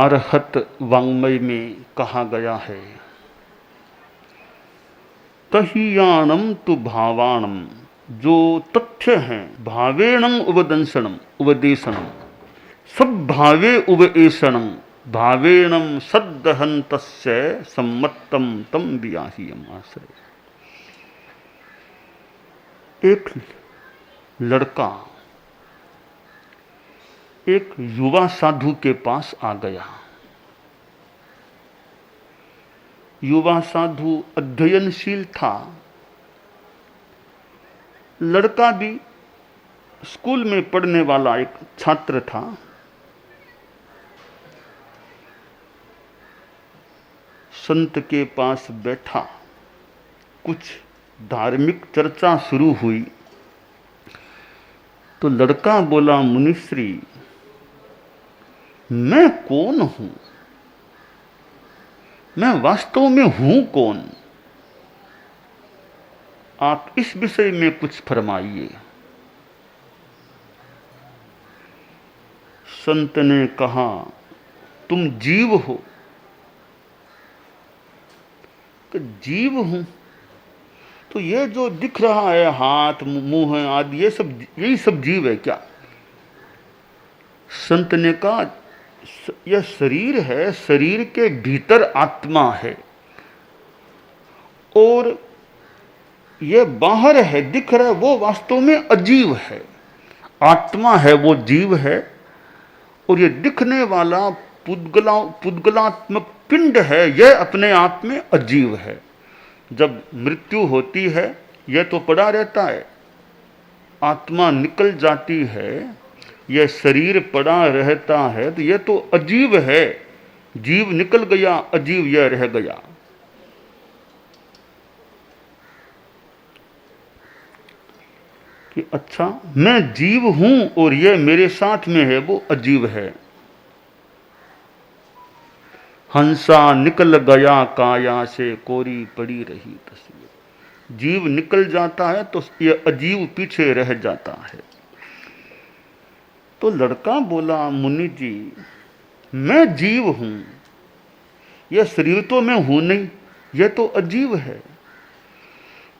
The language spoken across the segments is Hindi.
आरहत वाङ्मय में कहा गया है, तहीयानम तु भावाणम, जो तथ्य हैं भावेणं उपदंसनम उपदेशनम, सब भावे उपएषणं, भावेणं सद्दहन्तस्य सम्मत्तम तम वियाहियम आश्रय। एक लड़का एक युवा साधु के पास आ गया। युवा साधु अध्ययनशील था। लड़का भी स्कूल में पढ़ने वाला एक छात्र था। संत के पास बैठा, कुछ धार्मिक चर्चा शुरू हुई तो लड़का बोला, मुनिश्री मैं कौन हूं, मैं वास्तव में हूं कौन, आप इस विषय में कुछ फरमाइए। संत ने कहा, तुम जीव हो। कि जीव हूं तो ये जो दिख रहा है हाथ मुंह आदि, ये सब यही सब जीव है क्या? संत ने कहा, यह शरीर है, शरीर के भीतर आत्मा है और यह बाहर है दिख रहा है, वो वास्तव में अजीव है। आत्मा है वो जीव है और ये दिखने वाला पुद्गलात्मक पिंड है, यह अपने आप में अजीव है। जब मृत्यु होती है यह तो पड़ा रहता है, आत्मा निकल जाती है, यह शरीर पड़ा रहता है, तो यह तो अजीव है। जीव निकल गया, अजीव यह रह गया। कि अच्छा मैं जीव हूं और यह मेरे साथ में है, वो अजीव है। हंसा निकल गया काया से, कोरी पड़ी रही तस्वीर। जीव निकल जाता है तो यह अजीव पीछे रह जाता है। तो लड़का बोला, मुनि जी मैं जीव हूं, यह शरीर तो मैं हूं नहीं, यह तो अजीव है।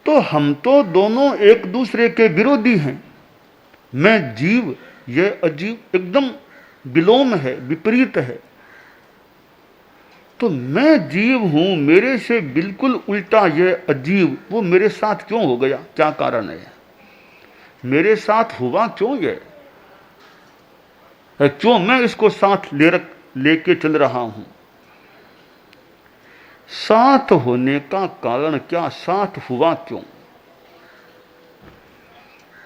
तो हम तो दोनों एक दूसरे के विरोधी हैं। मैं जीव, यह अजीव, एकदम विलोम है, विपरीत है। तो मैं जीव हूं, मेरे से बिल्कुल उल्टा यह अजीव, वो मेरे साथ क्यों हो गया? क्या कारण है? मेरे साथ हुआ क्यों यह? क्यों मैं इसको साथ लेके चल रहा हूं? साथ होने का कारण क्या? साथ हुआ क्यों?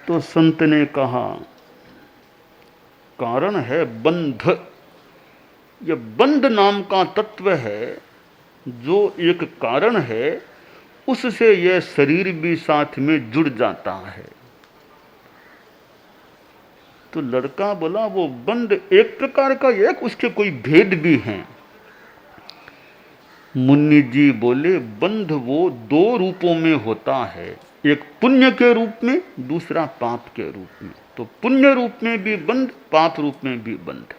तो संत ने कहा, कारण है बंध। यह बंध नाम का तत्व है, जो एक कारण है, उससे यह शरीर भी साथ में जुड़ जाता है। तो लड़का बोला, वो बंध एक प्रकार का, एक उसके कोई भेद भी हैं? मुनि जी बोले, बंध वो दो रूपों में होता है, एक पुण्य के रूप में, दूसरा पाप के रूप में। तो पुण्य रूप में भी बंध, पाप रूप में भी बंध।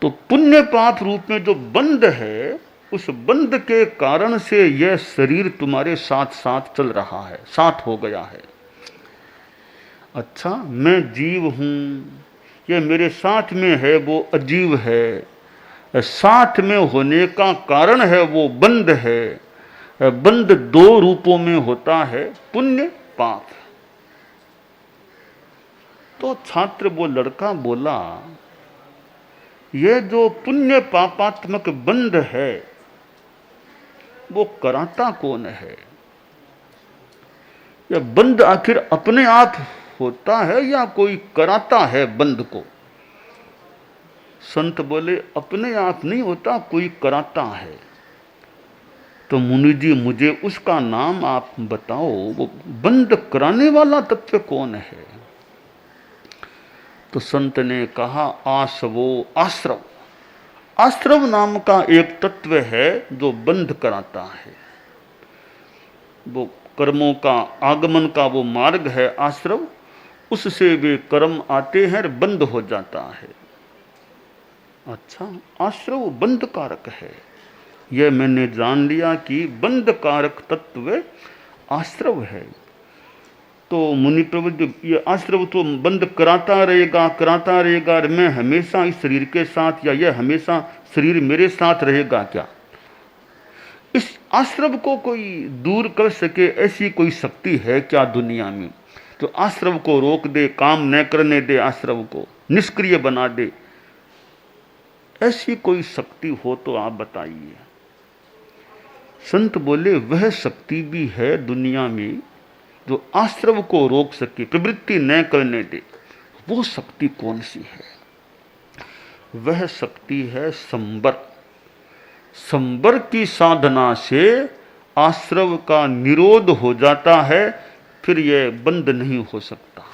तो पुण्य पाप रूप में जो बंध है, उस बंध के कारण से यह शरीर तुम्हारे साथ साथ चल रहा है, साथ हो गया है। अच्छा मैं जीव हूं, यह मेरे साथ में है, वो अजीव है। साथ में होने का कारण है वो बंध है। बंध दो रूपों में होता है, पुण्य पाप। तो छात्र, वो लड़का बोला, यह जो पुण्य पापात्मक बंध है, वो कराता कौन है? यह बंध आखिर अपने आप होता है या कोई कराता है बंध को? संत बोले, अपने आप नहीं होता, कोई कराता है। तो मुनि जी मुझे उसका नाम आप बताओ, वो बंध कराने वाला तत्व कौन है? तो संत ने कहा, आसवो, आश्रव। आश्रव नाम का एक तत्व है जो बंध कराता है। वो कर्मों का आगमन का वो मार्ग है आश्रव, उससे वे कर्म आते हैं, बंद हो जाता है। अच्छा, आश्रव बंध कारक है। यह मैंने जान लिया कि बंध कारक तत्व आश्रव है। तो मुनि प्रबुद्ध, ये आश्रव तो बंद कराता रहेगा, और मैं हमेशा इस शरीर के साथ, या यह हमेशा शरीर मेरे साथ रहेगा क्या? इस आश्रव को कोई दूर कर सके ऐसी कोई शक्ति है क्या दुनिया में, जो आश्रव को रोक दे, काम न करने दे, आश्रव को निष्क्रिय बना दे? ऐसी कोई शक्ति हो तो आप बताइए। संत बोले, वह शक्ति भी है दुनिया में जो आश्रव को रोक सके, प्रवृत्ति न करने दे। वो शक्ति कौन सी है? वह शक्ति है संबर। संबर की साधना से आश्रव का निरोध हो जाता है, फिर यह बंद नहीं हो सकता।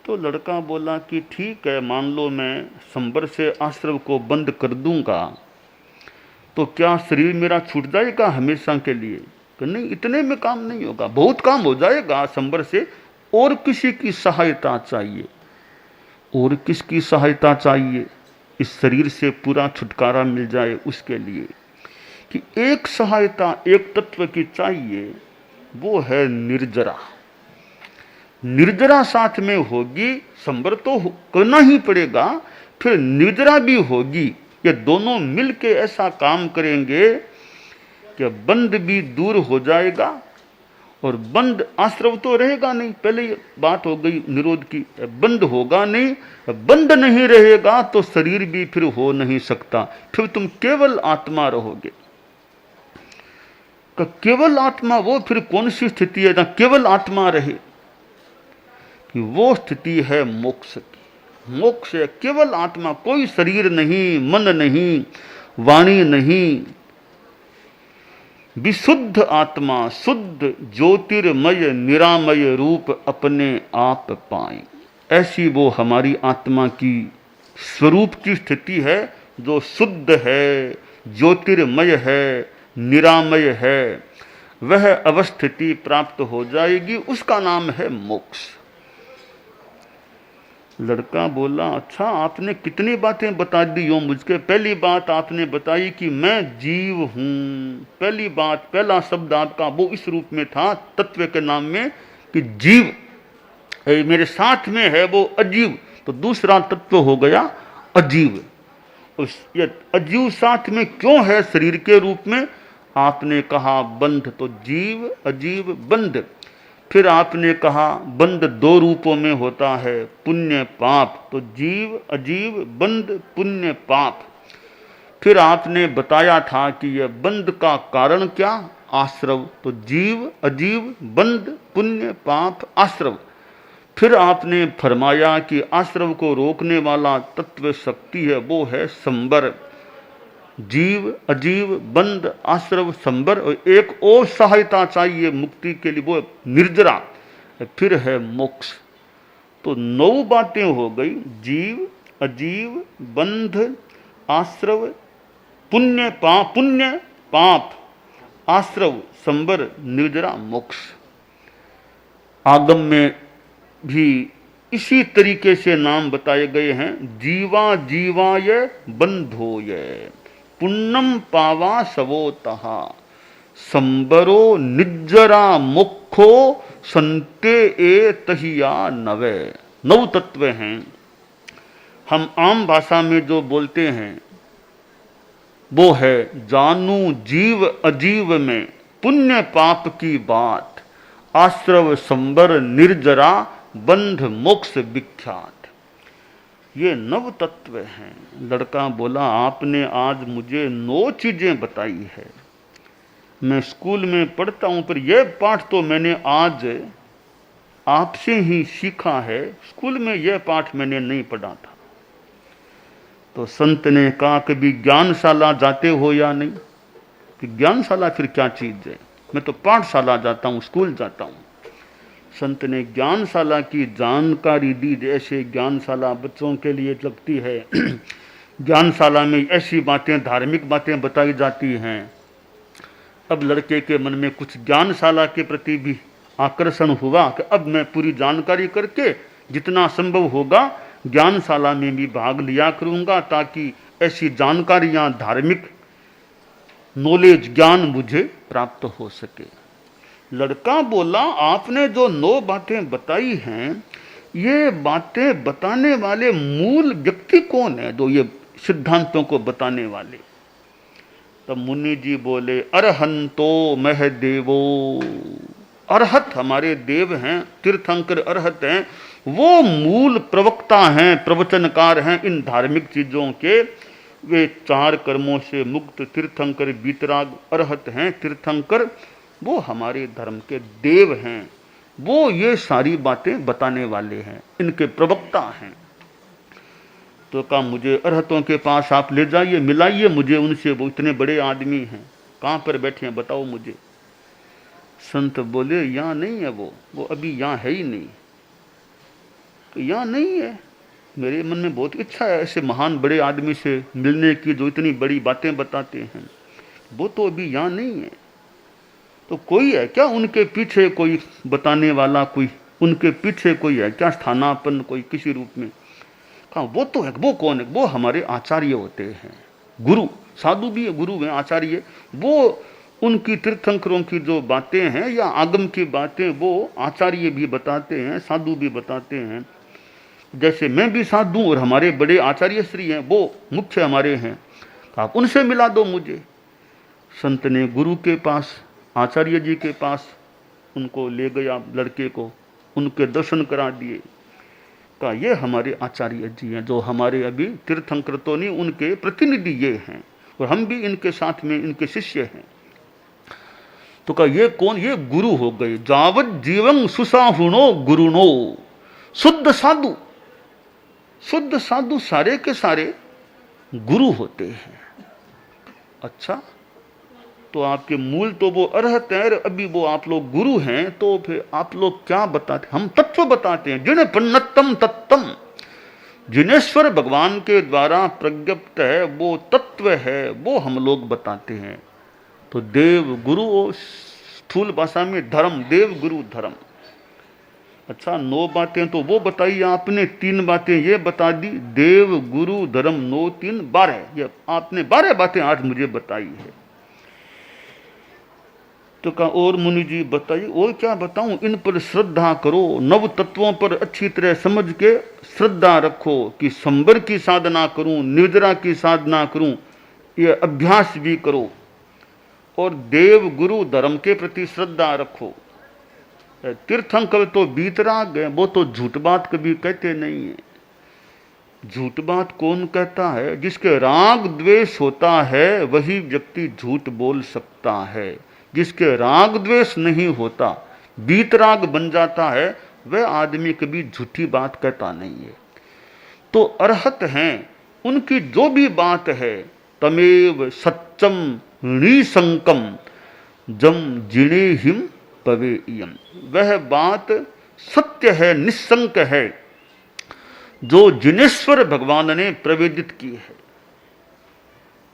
तो लड़का बोला कि ठीक है, मान लो मैं संबर से आश्रव को बंद कर दूंगा, तो क्या शरीर मेरा छूट जाएगा हमेशा के लिए? कि नहीं, इतने में काम नहीं होगा, बहुत काम हो जाएगा संबर से। और किसी की सहायता चाहिए। और किसकी सहायता चाहिए? इस शरीर से पूरा छुटकारा मिल जाए उसके लिए कि एक सहायता एक तत्व की चाहिए, वो है निर्जरा। निर्जरा साथ में होगी, संबर तो करना ही पड़ेगा, फिर निर्जरा भी होगी। ये दोनों मिलके ऐसा काम करेंगे कि बंध भी दूर हो जाएगा, और बंध आश्रव तो रहेगा नहीं। पहले ये बात हो गई निरोध की, बंध होगा नहीं, बंध नहीं रहेगा तो शरीर भी फिर हो नहीं सकता, फिर तुम केवल आत्मा रहोगे। केवल आत्मा, वो फिर कौन सी स्थिति है जहां केवल आत्मा रहे? कि वो स्थिति है मोक्ष की। मोक्ष है केवल आत्मा, कोई शरीर नहीं, मन नहीं, वाणी नहीं, विशुद्ध आत्मा, शुद्ध ज्योतिर्मय निरामय रूप अपने आप पाए। ऐसी वो हमारी आत्मा की स्वरूप की स्थिति है, जो शुद्ध है, ज्योतिर्मय है, निरामय है। वह अवस्थिति प्राप्त हो जाएगी, उसका नाम है मोक्ष। लड़का बोला, अच्छा आपने कितनी बातें बता दी हो मुझको। पहली बात आपने बताई कि मैं जीव हूं। पहली बात, पहला शब्द आपका वो इस रूप में था तत्व के नाम में कि जीव मेरे साथ में है, वो अजीव। तो दूसरा तत्व हो गया अजीव। ये अजीव साथ में क्यों है शरीर के रूप में? आपने कहा बंध, तो जीव अजीव बंध। फिर आपने कहा बंध दो रूपों में होता है, पुण्य पाप, तो जीव अजीव बंध पुण्य पाप। फिर आपने बताया था कि यह बंध का कारण क्या? आश्रव, तो जीव अजीव बंध पुण्य पाप आश्रव। फिर आपने फरमाया कि आश्रव को रोकने वाला तत्व शक्ति है, वो है संबर। जीव अजीव बंध आश्रव संबर, और एक और सहायता चाहिए मुक्ति के लिए, वो निर्जरा, फिर है मोक्ष। तो 9 बातें हो गई, जीव अजीव बंध आश्रव पुण्य पाप आश्रव संबर निर्जरा मोक्ष। आगम में भी इसी तरीके से नाम बताए गए हैं। जीवा जीवाय बंधोय पुण्यम पावा सवोतहा संबरो निज्जरा मुखो संते ए तहिया नवे। 9 तत्व हैं। हम आम भाषा में जो बोलते हैं वो है जानू जीव अजीव में पुण्य पाप की बात, आश्रव संबर निर्जरा बंध मोक्ष विख्यात। ये 9 तत्व हैं। लड़का बोला, आपने आज मुझे 9 चीजें बताई है। मैं स्कूल में पढ़ता हूं, पर यह पाठ तो मैंने आज आपसे ही सीखा है। स्कूल में यह पाठ मैंने नहीं पढ़ा था। तो संत ने कहा, कभी ज्ञानशाला जाते हो या नहीं? कि ज्ञानशाला फिर क्या चीज है? मैं तो पाठशाला जाता हूं, स्कूल जाता हूं। संत ने ज्ञानशाला की जानकारी दी, जैसे ज्ञानशाला बच्चों के लिए लगती है। ज्ञानशाला में ऐसी बातें, धार्मिक बातें बताई जाती हैं। अब लड़के के मन में कुछ ज्ञानशाला के प्रति भी आकर्षण हुआ कि अब मैं पूरी जानकारी करके जितना संभव होगा ज्ञानशाला में भी भाग लिया करूंगा ताकि ऐसी जानकारियां, धार्मिक नॉलेज, ज्ञान मुझे प्राप्त हो सके। लड़का बोला, आपने जो 9 बातें बताई हैं, ये बातें बताने वाले मूल व्यक्ति कौन है, जो ये सिद्धांतों को बताने वाले? तब मुनि जी बोले, अरहंतो महदेवो। अरहत हमारे देव हैं, तीर्थंकर अरहत हैं, वो मूल प्रवक्ता हैं, प्रवचनकार हैं इन धार्मिक चीजों के। वे 4 कर्मों से मुक्त तीर्थंकर बीतराग अरहत हैं, तीर्थंकर वो हमारे धर्म के देव हैं, वो ये सारी बातें बताने वाले हैं, इनके प्रवक्ता हैं। तो कहा, मुझे अरहतों के पास आप ले जाइए, मिलाइए मुझे उनसे, वो इतने बड़े आदमी हैं, कहाँ पर बैठे हैं बताओ मुझे। संत बोले, यहाँ नहीं है वो अभी यहाँ है ही नहीं। तो यहाँ नहीं है, मेरे मन में बहुत इच्छा है ऐसे महान बड़े आदमी से मिलने की, जो इतनी बड़ी बातें बताते हैं, वो तो अभी यहाँ नहीं है। तो कोई है क्या उनके पीछे, कोई बताने वाला, कोई उनके पीछे कोई है क्या स्थानापन्न, कोई किसी रूप में? कहा, वो तो है। वो कौन है? वो हमारे आचार्य होते हैं, गुरु। साधु भी है, गुरु है, आचार्य। वो उनकी तीर्थंकरों की जो बातें हैं या आगम की बातें, वो आचार्य भी बताते हैं, साधु भी बताते हैं। जैसे मैं भी साधु और हमारे बड़े आचार्य श्री हैं, वो मुख्य हमारे हैं, आप उनसे मिला दो मुझे। संत ने गुरु के पास, आचार्य जी के पास उनको ले गया, लड़के को, उनके दर्शन करा दिए। कहा, ये हमारे आचार्य जी हैं, जो हमारे अभी तीर्थंकर तो नहीं, उनके प्रतिनिधि ये हैं, और हम भी इनके साथ में इनके शिष्य हैं। तो कहा, ये कौन? ये गुरु हो गए। जावत जीवं सुसाहुणो गुरुणो। शुद्ध साधु, शुद्ध साधु सारे के सारे गुरु होते हैं। अच्छा, तो आपके मूल तो वो अरहत हैं, अभी वो आप लोग गुरु हैं, तो फिर आप लोग क्या बताते? हम तत्व बताते हैं, जिन्हें पन्नतम तत्तम, जिनेश्वर भगवान के द्वारा प्रज्ञप्त है, वो तत्व है, वो हम लोग बताते हैं। तो देव गुरु, स्थूल भाषा में धर्म, देव गुरु धर्म। अच्छा, 9 बातें तो वो बताई आपने, 3 बातें ये बता दी, देव गुरु धर्म 9 3 12, ये आपने 12 बातें आज मुझे बताई है। तो कहा, और मुनि जी बताइए, और क्या बताऊं? इन पर श्रद्धा करो, नव तत्वों पर अच्छी तरह समझ के श्रद्धा रखो, कि संबर की साधना करूं, निर्जरा की साधना करूं, ये अभ्यास भी करो, और देव गुरु धर्म के प्रति श्रद्धा रखो। तीर्थंकर तो बीतराग है, वो तो झूठ बात कभी कहते नहीं है। झूठ बात कौन कहता है? जिसके राग द्वेष होता है वही व्यक्ति झूठ बोल सकता है। जिसके राग द्वेष नहीं होता, बीतराग बन जाता है, वह आदमी कभी झूठी बात कहता नहीं है। तो अरहत हैं, उनकी जो भी बात है, तमेव सच्चम निसंकम जम जिणे हिम पवेयम, वह बात सत्य है, निस्संक है, जो जिनेश्वर भगवान ने प्रवेदित की है।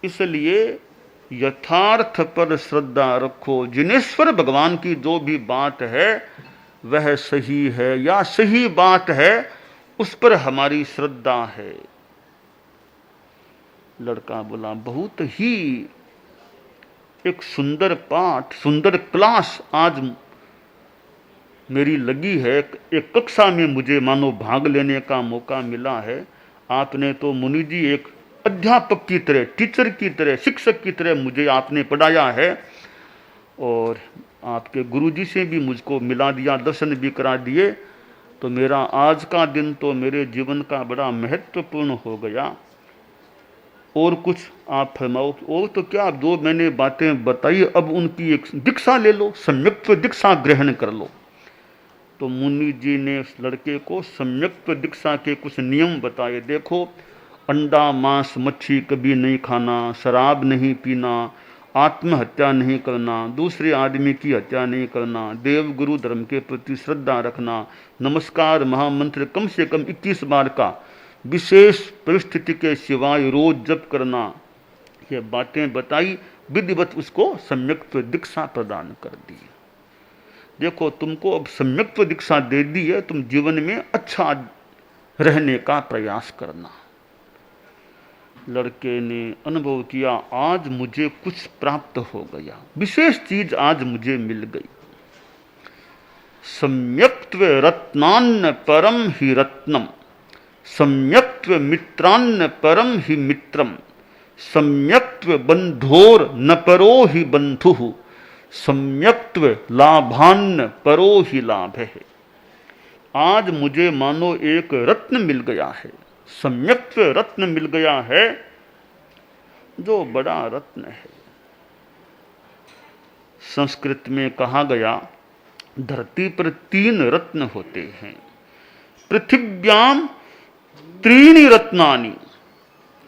इसलिए यथार्थ पर श्रद्धा रखो। जिनेश्वर भगवान की जो भी बात है वह सही है या सही बात है, उस पर हमारी श्रद्धा है। लड़का बोला, बहुत ही एक सुंदर पाठ, सुंदर क्लास आज मेरी लगी है। एक कक्षा में मुझे मानो भाग लेने का मौका मिला है। आपने तो मुनि जी एक अध्यापक की तरह, टीचर की तरह, शिक्षक की तरह मुझे आपने पढ़ाया है, और आपके गुरुजी से भी मुझको मिला दिया, दर्शन भी करा दिए। तो मेरा आज का दिन तो मेरे जीवन का बड़ा महत्वपूर्ण हो गया। और कुछ आप फरमाओ। और तो क्या, जो मैंने बातें बताई अब उनकी एक दीक्षा ले लो, सम्यक्त्व दीक्षा ग्रहण कर लो। तो मुनि जी ने उस लड़के को सम्यक्त्व दीक्षा के कुछ नियम बताए। देखो, अंडा मांस मच्छी कभी नहीं खाना, शराब नहीं पीना, आत्महत्या नहीं करना, दूसरे आदमी की हत्या नहीं करना, देव गुरु धर्म के प्रति श्रद्धा रखना, नमस्कार महामंत्र कम से कम 21 बार का विशेष परिस्थिति के सिवाय रोज जप करना, ये बातें बताई। विधिवत उसको सम्यक्त्व दीक्षा प्रदान कर दी। देखो, तुमको अब सम्यक्त्व दीक्षा दे दी है, तुम जीवन में अच्छा रहने का प्रयास करना। लड़के ने अनुभव किया, आज मुझे कुछ प्राप्त हो गया, विशेष चीज आज मुझे मिल गई। सम्यक्त्व रत्नान्न परम ही रत्नम, सम्यक्त्व मित्रान्न परम ही मित्रम, सम्यक्त्व बंधोर न परो ही बंधु, सम्यक्त्व लाभान्न परो ही लाभ है। आज मुझे मानो एक रत्न मिल गया है, सम्यक्त्व रत्न मिल गया है, जो बड़ा रत्न है। संस्कृत में कहा गया, धरती पर 3 रत्न होते हैं। पृथिव्याम त्रीणि रत्नानि,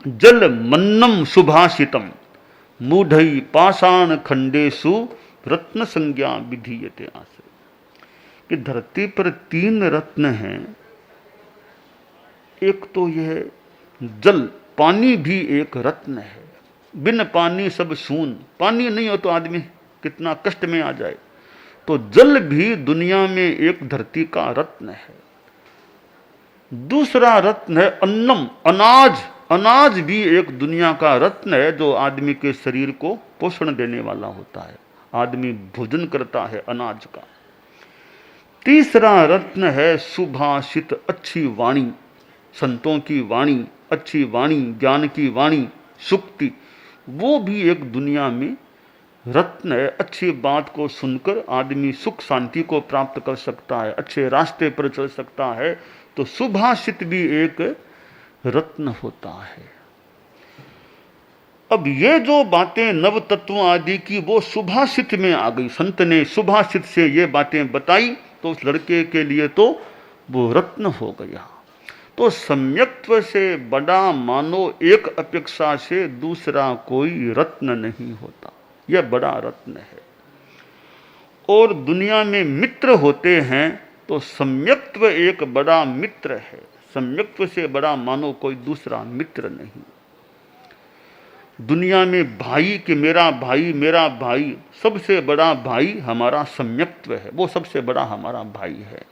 जल मन्नम सुभाषितम, मूढ़ई पाषाण खंडेषु रत्न संज्ञा विधीयते। आश्रय कि धरती पर 3 रत्न हैं। एक तो यह जल, पानी भी एक रत्न है। बिन पानी सब शून, पानी नहीं हो तो आदमी कितना कष्ट में आ जाए। तो जल भी दुनिया में एक धरती का रत्न है। दूसरा रत्न है अन्नम, अनाज। अनाज भी एक दुनिया का रत्न है, जो आदमी के शरीर को पोषण देने वाला होता है। आदमी भोजन करता है अनाज का। तीसरा रत्न है सुभाषित, अच्छी वाणी, संतों की वाणी, अच्छी वाणी, ज्ञान की वाणी, सुक्ति, वो भी एक दुनिया में रत्न है। अच्छी बात को सुनकर आदमी सुख शांति को प्राप्त कर सकता है, अच्छे रास्ते पर चल सकता है। तो सुभाषित भी एक रत्न होता है। अब ये जो बातें नव तत्व आदि की, वो सुभाषित में आ गई। संत ने सुभाषित से ये बातें बताई, तो उस लड़के के लिए तो वो रत्न हो गया। तो सम्यक्त्व से बड़ा मानो एक अपेक्षा से दूसरा कोई रत्न नहीं होता। यह बड़ा रत्न है। और दुनिया में मित्र होते हैं, तो सम्यक्त्व एक बड़ा मित्र है। सम्यक्त्व से बड़ा मानो कोई दूसरा मित्र नहीं। दुनिया में भाई कि मेरा भाई, सबसे बड़ा भाई हमारा सम्यक्त्व है। वो सबसे बड़ा हमारा भाई है।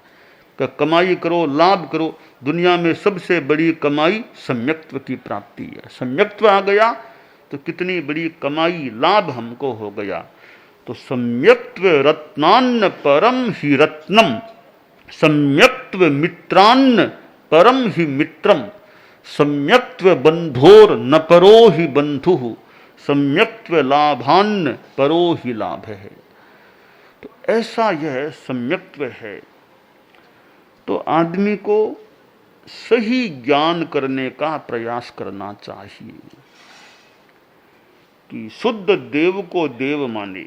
कि कमाई करो, लाभ करो, दुनिया में सबसे बड़ी कमाई सम्यक्त्व की प्राप्ति है। सम्यक्त्व आ गया तो कितनी बड़ी कमाई, लाभ हमको हो गया। तो सम्यक्त्व रत्नान्न परम ही रत्नम, सम्यक्त्व मित्रान्न परम ही मित्रम, सम्यक्त्व बंधोर न परो ही बंधु, सम्यक्त्व लाभान्न परो ही लाभ है। तो ऐसा यह सम्यक्त्व है। तो आदमी को सही ज्ञान करने का प्रयास करना चाहिए कि शुद्ध देव को देव माने।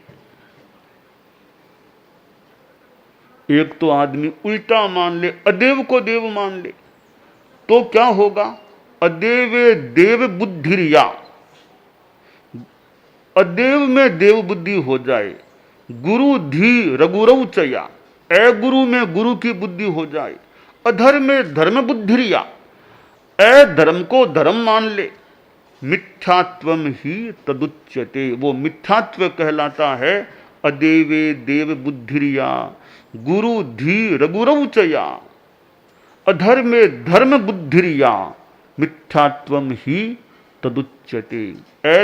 एक तो आदमी उल्टा मान ले, अदेव को देव मान ले, तो क्या होगा? अदेवे देव बुद्धिरिया, अदेव में देव बुद्धि हो जाए। गुरु धी रघुरव चया, गुरु में गुरु की बुद्धि हो जाए। अधर्म में धर्म बुद्धिरिया, धर्म को धर्म मान ले। मिथ्यात्वम ही तदुच्यते, वो मिथ्यात्व कहलाता है। अदेवे देव बुद्धिरिया, गुरु धी रघुरव चया, अधर्मे धर्म बुद्धिरिया, मिथ्यात्वम ही तदुच्यते।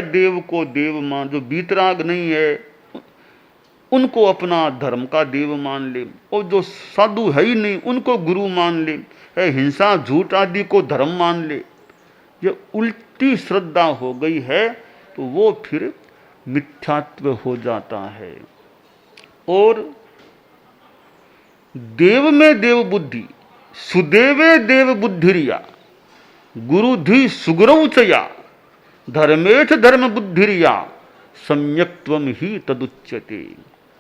देव को देव मान, जो बीतराग नहीं है उनको अपना धर्म का देव मान ले, और जो साधु है ही नहीं उनको गुरु मान ले, हिंसा झूठ आदि को धर्म मान ले। ये उल्टी श्रद्धा हो गई है, तो वो फिर मिथ्यात्व हो जाता है। और देव में देव बुद्धि, सुदेवे देव बुद्धिरिया, गुरुधि सुगुरव चया, धर्मेथ धर्म बुद्धिरिया, सम्यक्त्वम ही तदुच्यते।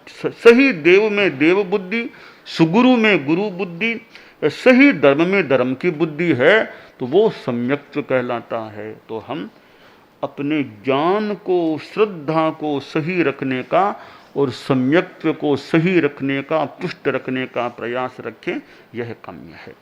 सही देव में देव बुद्धि, सुगुरु में गुरु बुद्धि, सही धर्म में धर्म की बुद्धि है, तो वो सम्यक्त्व कहलाता है। तो हम अपने ज्ञान को, श्रद्धा को सही रखने का और सम्यक्त्व को सही रखने का, पुष्ट रखने का प्रयास रखें, यह काम्य है।